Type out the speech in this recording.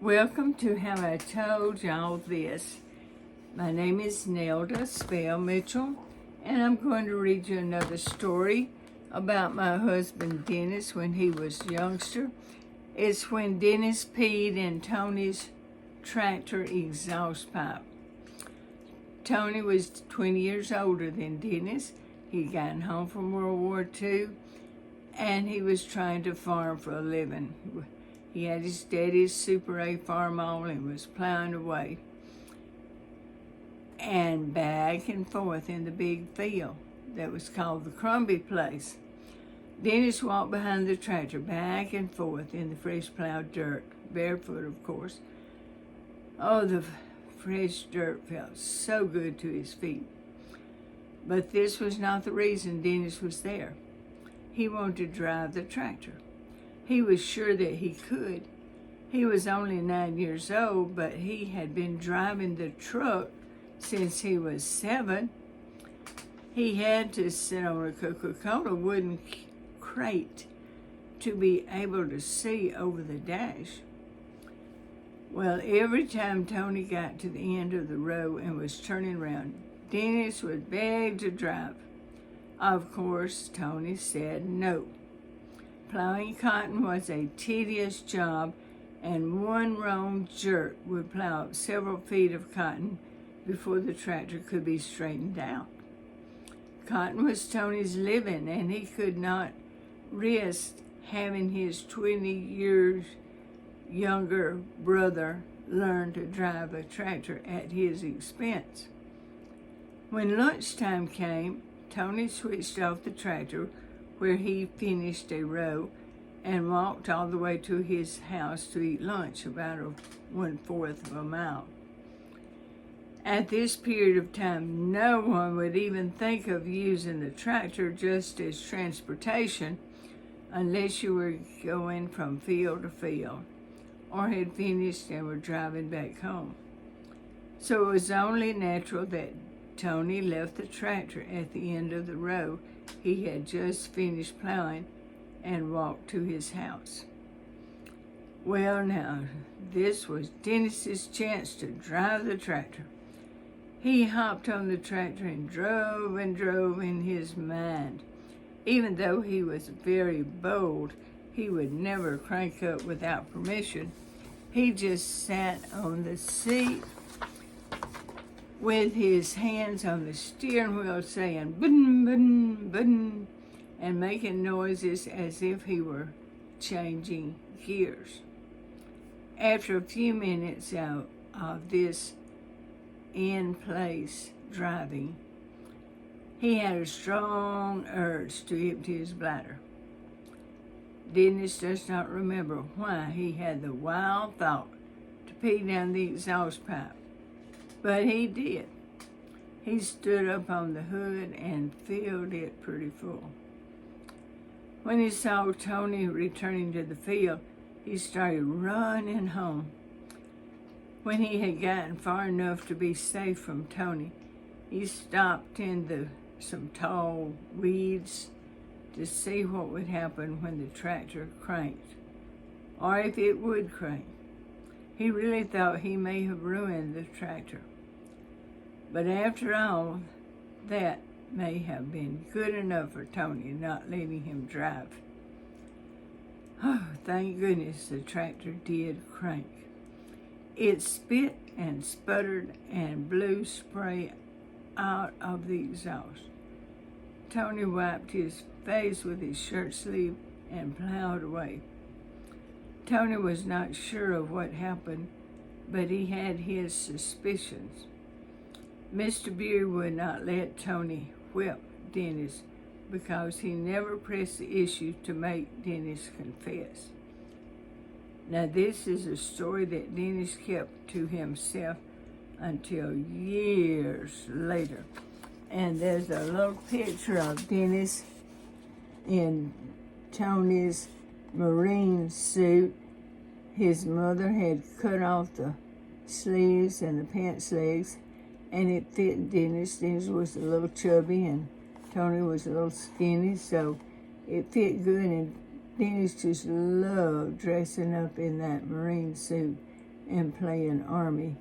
Welcome to How I Told Y'all This. My name is Nelda Spell Mitchell, and I'm going to read you another story about my husband Dennis when he was a youngster. It's when Dennis peed in Tony's tractor exhaust pipe. Tony was 20 years older than Dennis. He'd gotten home from World War II, and he was trying to farm for a living. He had his daddy's Super A farm on and was plowing away and back and forth in the big field that was called the Crumbie Place. Dennis walked behind the tractor back and forth in the fresh plowed dirt, barefoot of course. Oh, the fresh dirt felt so good to his feet. But this was not the reason Dennis was there. He wanted to drive the tractor. He was sure that he could. He was only 9 years old, but he had been driving the truck since he was 7. He had to sit on a Coca-Cola wooden crate to be able to see over the dash. Well, every time Tony got to the end of the row and was turning around, Dennis would beg to drive. Of course, Tony said no. Plowing cotton was a tedious job, and one wrong jerk would plow up several feet of cotton before the tractor could be straightened out. Cotton was Tony's living, and he could not risk having his 20 years younger brother learn to drive a tractor at his expense. When lunchtime came, Tony switched off the tractor where he finished a row and walked all the way to his house to eat lunch, about 1/4 of a mile. At this period of time, no one would even think of using the tractor just as transportation unless you were going from field to field or had finished and were driving back home. So it was only natural that Tony left the tractor at the end of the row he had just finished plowing and walked to his house. Well, now, this was Dennis's chance to drive the tractor. He hopped on the tractor and drove in his mind. Even though he was very bold, he would never crank up without permission. He just sat on the seat with his hands on the steering wheel saying button, button, button, and making noises as if he were changing gears. After a few minutes of this in-place driving, he had a strong urge to empty his bladder. Dennis does not remember why he had the wild thought to pee down the exhaust pipe, but he did. He stood up on the hood and filled it pretty full. When he saw Tony returning to the field, he started running home. When he had gotten far enough to be safe from Tony, he stopped in some tall weeds to see what would happen when the tractor cranked, or if it would crank. He really thought he may have ruined the tractor. But after all, that may have been good enough for Tony, not letting him drive. Oh, thank goodness the tractor did crank. It spit and sputtered and blew spray out of the exhaust. Tony wiped his face with his shirt sleeve and plowed away. Tony was not sure of what happened, but he had his suspicions. Mr. Beer would not let Tony whip Dennis because he never pressed the issue to make Dennis confess. Now, this is a story that Dennis kept to himself until years later. And there's a little picture of Dennis in Tony's Marine suit. His mother had cut off the sleeves and the pants legs, and it fit Dennis. Dennis was a little chubby and Tony was a little skinny, so it fit good, and Dennis just loved dressing up in that Marine suit and play an army